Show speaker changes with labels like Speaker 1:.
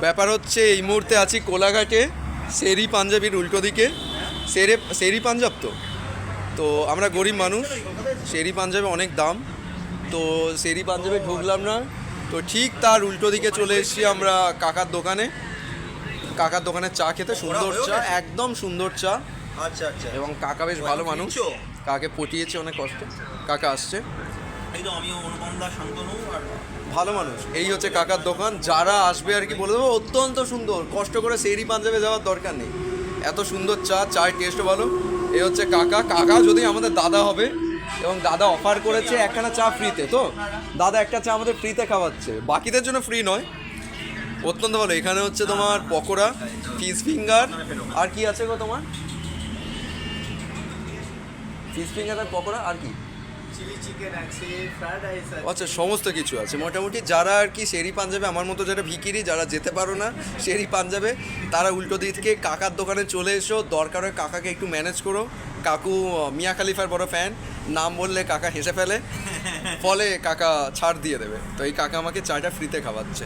Speaker 1: ব্যাপার হচ্ছে এই মুহূর্তে আছি কোলাঘাটে, শেরি পাঞ্জাবির উল্টো দিকে। শেরি পাঞ্জাব তো তো আমরা গরিব মানুষ, শেরি পাঞ্জাবে অনেক দাম, তো শেরি পাঞ্জাবে ঢুকলাম না। তো ঠিক তার উল্টো দিকে চলে এসেছি আমরা কাকার দোকানে। কাকার দোকানে চা খেতে, সুন্দর চা, একদম সুন্দর চা।
Speaker 2: আচ্ছা আচ্ছা।
Speaker 1: এবং কাকা বেশ ভালো মানুষ, কাকে পটিয়েছে অনেক কষ্ট। কাকা আসছে,
Speaker 2: একদম আমি অনুপম দা, শান্তনু আর
Speaker 1: ভালো মানুষ। এই হচ্ছে কাকার দোকান, যারা আসবে আর কি বলে দেবো অত্যন্ত সুন্দর, কষ্ট করে শেরি পাঞ্জাবে যাওয়ার দরকার নেই, এত সুন্দর চা, চায়ের টেস্টও ভালো। এই হচ্ছে কাকা, কাকা যদি আমাদের দাদা হবে, এবং দাদা অফার করেছে একখানা চা ফ্রিতে। তো দাদা একটা চা আমাদের ফ্রিতে খাওয়াচ্ছে, বাকিদের জন্য ফ্রি নয়, অত্যন্ত ভালো। এখানে হচ্ছে তোমার পকোড়া, ফিশ ফিঙ্গার, আর কি আছে গো তোমার? ফিশ ফিঙ্গার আর পকোড়া, আর কি?
Speaker 2: চিলি চিকেন আছে, ফ্রাইড রাইস আছে।
Speaker 1: আচ্ছা, সমস্ত কিছু আছে মোটামুটি। যারা আর কি শেরি পাঞ্জাবে, আমার মতো যারা ভিকিরি, যারা যেতে পারো না শেরি পাঞ্জাবে, তারা উল্টো দিক থেকে কাকার দোকানে চলে এসো। দরকার হয় কাকাকে একটু ম্যানেজ করো। কাকু মিয়া খালিফার বড় ফ্যান, নাম বললে কাকা হেসে ফেলে, ফলে কাকা ছাড় দিয়ে দেবে। তো এই কাকা আমাকে চাটা ফ্রিতে খাওয়াচ্ছে।